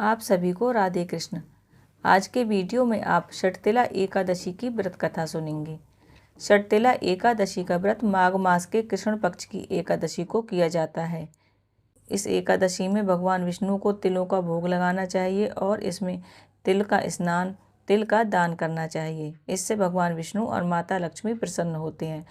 आप सभी को राधे कृष्ण। आज के वीडियो में आप षटतिला एकादशी की व्रत कथा सुनेंगे। षटतिला एकादशी का व्रत माघ मास के कृष्ण पक्ष की एकादशी को किया जाता है। इस एकादशी में भगवान विष्णु को तिलों का भोग लगाना चाहिए और इसमें तिल का स्नान, तिल का दान करना चाहिए। इससे भगवान विष्णु और माता लक्ष्मी प्रसन्न होते हैं।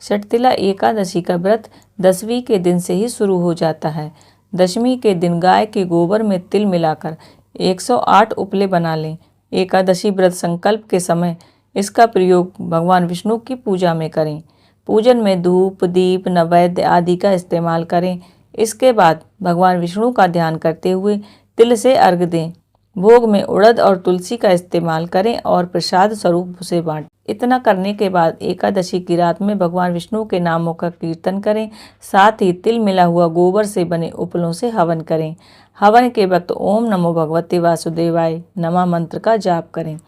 षटतिला एकादशी का व्रत 10वीं के दिन से ही शुरू हो जाता है। दशमी के दिन गाय के गोबर में तिल मिलाकर 108 उपले बना लें। एकादशी व्रत संकल्प के समय इसका प्रयोग भगवान विष्णु की पूजा में करें। पूजन में धूप, दीप, नैवेद्य आदि का इस्तेमाल करें। इसके बाद भगवान विष्णु का ध्यान करते हुए तिल से अर्घ्य दें। भोग में उड़द और तुलसी का इस्तेमाल करें और प्रसाद स्वरूप उसे बांटें। इतना करने के बाद एकादशी की रात में भगवान विष्णु के नामों का कीर्तन करें। साथ ही तिल मिला हुआ गोबर से बने उपलों से हवन करें। हवन के वक्त ओम नमो भगवते वासुदेवाय नमः मंत्र का जाप करें।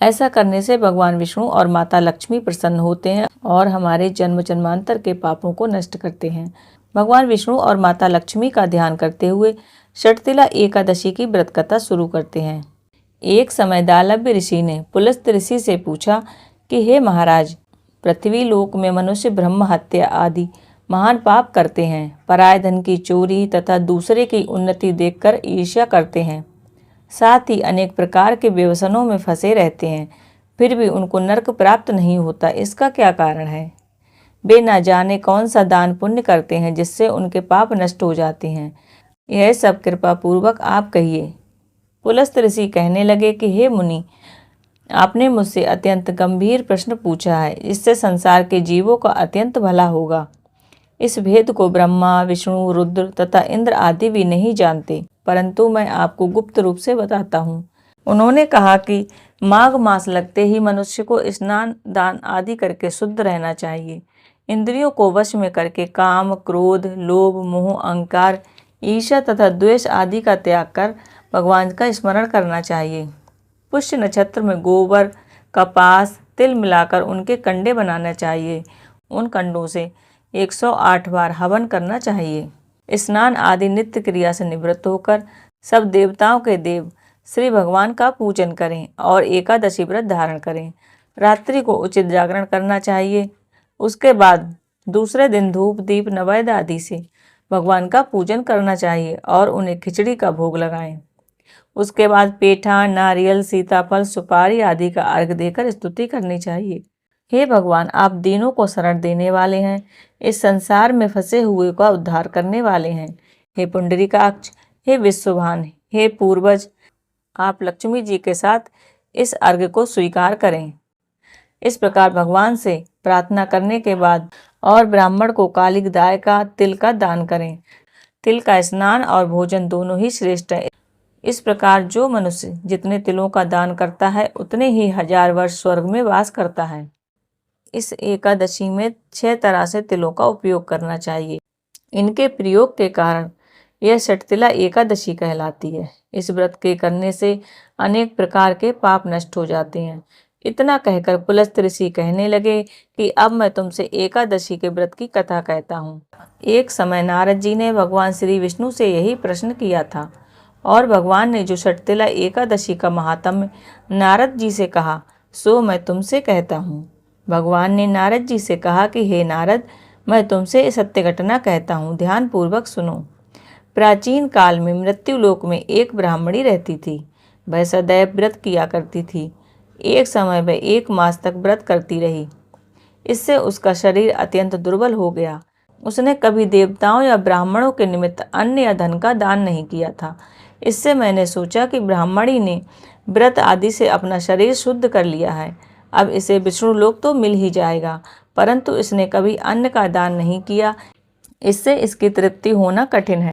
ऐसा करने से भगवान विष्णु और माता लक्ष्मी प्रसन्न होते हैं और हमारे जन्म जन्मांतर के पापों को नष्ट करते हैं। भगवान विष्णु और माता लक्ष्मी का ध्यान करते हुए षटतिला एकादशी की व्रत कथा शुरू करते हैं। एक समय दालभ्य ऋषि ने पुलस्त्य ऋषि से पूछा कि हे महाराज, पृथ्वी लोक में मनुष्य ब्रह्म हत्या आदि महान पाप करते हैं, पराय धन की चोरी तथा दूसरे की उन्नति देखकर ईर्ष्या करते हैं। साथ ही अनेक प्रकार के व्यसनों में फंसे रहते हैं, फिर भी उनको नरक प्राप्त नहीं होता। इसका क्या कारण है? वे न जाने कौन सा दान पुण्य करते हैं जिससे उनके पाप नष्ट हो जाते हैं। यह सब कृपा पूर्वक आप कहिए। पुलस्त्य ऋषि कहने लगे कि हे मुनि, आपने मुझसे अत्यंत गंभीर प्रश्न पूछा है। इससे संसार के जीवों का अत्यंत भला होगा। इस भेद को ब्रह्मा, विष्णु, रुद्र तथा इंद्र आदि भी नहीं जानते, परंतु मैं आपको गुप्त रूप से बताता हूँ। उन्होंने कहा कि माघ मास लगते ही मनुष्य को स्नान, दान आदि करके शुद्ध रहना चाहिए। इंद्रियों को वश में करके काम, क्रोध, लोभ, मोह, अहंकार, ईर्ष्या तथा द्वेष आदि का त्याग कर भगवान का स्मरण करना चाहिए। पुष्य नक्षत्र में गोबर, कपास, तिल मिलाकर उनके कंडे बनाना चाहिए। उन कंडों से 108 बार हवन करना चाहिए। स्नान आदि नित्य क्रिया से निवृत्त होकर सब देवताओं के देव श्री भगवान का पूजन करें और एकादशी व्रत धारण करें। रात्रि को उचित जागरण करना चाहिए। उसके बाद दूसरे दिन धूप, दीप, नैवेद्य आदि से भगवान का पूजन करना चाहिए और उन्हें खिचड़ी का भोग लगाएं। उसके बाद पेठा, नारियल, सीताफल, सुपारी आदि का अर्घ्य देकर स्तुति करनी चाहिए। हे भगवान, आप दीनों को शरण देने वाले हैं, इस संसार में फंसे हुए का उद्धार करने वाले हैं। हे पुंडरीकाक्ष, हे विश्वभान, हे पूर्वज, आप लक्ष्मी जी के साथ इस अर्घ्य को स्वीकार करें। इस प्रकार भगवान से प्रार्थना करने के बाद और ब्राह्मण को कालिक दाय का, तिल का दान करें। तिल का स्नान और भोजन दोनों ही श्रेष्ठ है। इस प्रकार जो मनुष्य जितने तिलों का दान करता है उतने ही 1000 वर्ष स्वर्ग में वास करता है। इस एकादशी में 6 तरह से तिलों का उपयोग करना चाहिए। इनके प्रयोग के कारण यह षटतिला एकादशी कहलाती है। इस व्रत के करने से अनेक प्रकार के पाप नष्ट हो जाते हैं। इतना कहकर पुलस्त्य ऋषि कहने लगे कि अब मैं तुमसे एकादशी के व्रत की कथा कहता हूँ। एक समय नारद जी ने भगवान श्री विष्णु से यही प्रश्न किया था और भगवान ने जो षटतिला एकादशी का महात्म्य नारद जी से कहा सो मैं तुमसे कहता हूँ। भगवान ने नारद जी से कहा कि हे नारद, मैं तुमसे सत्य घटना कहता हूँ, ध्यान पूर्वक सुनो। प्राचीन काल में मृत्युलोक में एक ब्राह्मणी रहती थी। वह सदैव व्रत किया करती थी। एक समय वह 1 मास तक व्रत करती रही। इससे उसका शरीर अत्यंत दुर्बल हो गया। उसने कभी देवताओं या ब्राह्मणों के निमित्त अन्न या धन का दान नहीं किया था। इससे मैंने सोचा कि ब्राह्मणी ने व्रत आदि से अपना शरीर शुद्ध कर लिया है, अब इसे विष्णु लोक तो मिल ही जाएगा, परंतु इसने कभी अन्न का दान नहीं किया, इससे इसकी तृप्ति होना कठिन है।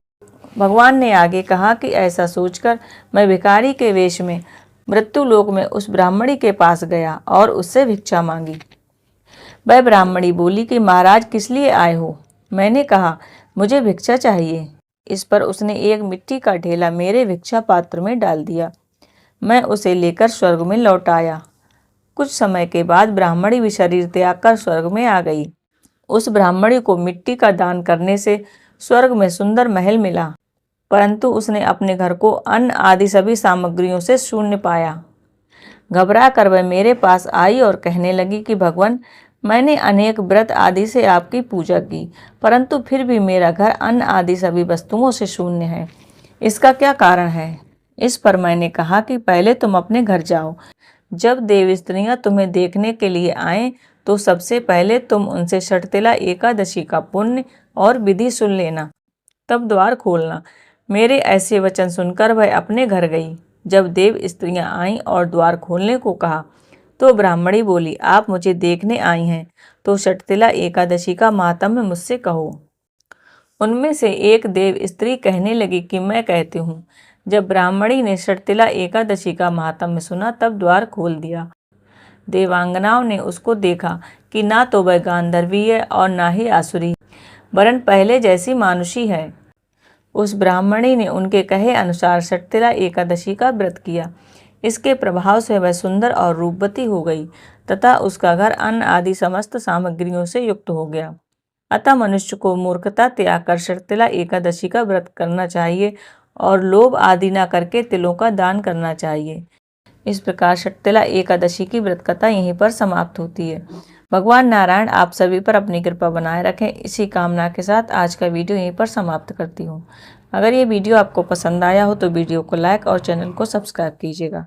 भगवान ने आगे कहा कि ऐसा सोचकर मैं भिखारी के वेश में मृत्युलोक में उस ब्राह्मणी के पास गया और उससे भिक्षा मांगी। वह ब्राह्मणी बोली कि महाराज, किस लिए आए हो? मैंने कहा, मुझे भिक्षा चाहिए। इस पर उसने एक मिट्टी का ढेला मेरे भिक्षा पात्र में डाल दिया। मैं उसे लेकर स्वर्ग में लौट आया। कुछ समय के बाद ब्राह्मणी भी शरीर त्याग कर स्वर्ग में आ गई। उस ब्राह्मणी को मिट्टी का दान करने से स्वर्ग में सुंदर महल मिला। परंतु उसने अपने घर को अन्न आदि सभी सामग्रियों से शून्य पाया। घबरा कर वह मेरे पास आई और कहने लगी कि भगवान, मैंने अनेक व्रत आदि से आपकी पूजा की, परंतु फिर भी मेरा घर अन्न आदि सभी वस्तुओं से शून्य है। इसका क्या कारण है? इस पर मैंने कहा कि पहले तुम अपने घर जाओ। जब देव स्त्रियां तुम्हें देखने के लिए आएं तो सबसे पहले तुम उनसे षटतिला एकादशी का पुण्य और विधि सुन लेना, तब द्वार खोलना। मेरे ऐसे वचन सुनकर वह अपने घर गई। जब देव स्त्रियां आईं और द्वार खोलने को कहा तो ब्राह्मणी बोली, आप मुझे देखने आई हैं तो षटतिला एकादशी का माहात्म्य मुझसे कहो। उनमें से एक देव स्त्री कहने लगी कि मैं कहती हूँ। जब ब्राह्मणी ने षटतिला एकादशी का माहात्म्य सुना तब द्वार खोल दिया। देवांगनाओं ने उसको देखा कि ना तो वह गांधर्वी है और ना ही आसुरी, वरन पहले जैसी मानुषी है। उस ब्राह्मणी ने उनके कहे अनुसार षटतिला एकादशी का व्रत किया। इसके प्रभाव से वह सुंदर और रूपवती हो गई तथा उसका घर अन्न आदि समस्त सामग्रियों से युक्त हो गया। अतः मनुष्य को मूर्खता त्याग कर षटतिला एकादशी का व्रत करना चाहिए और लोभ आदि न करके तिलों का दान करना चाहिए। इस प्रकार षटतिला एकादशी की व्रत कथा यहीं पर समाप्त होती है। भगवान नारायण आप सभी पर अपनी कृपा बनाए रखें, इसी कामना के साथ आज का वीडियो यहीं पर समाप्त करती हूँ। अगर ये वीडियो आपको पसंद आया हो तो वीडियो को लाइक और चैनल को सब्सक्राइब कीजिएगा।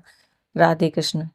राधे कृष्ण।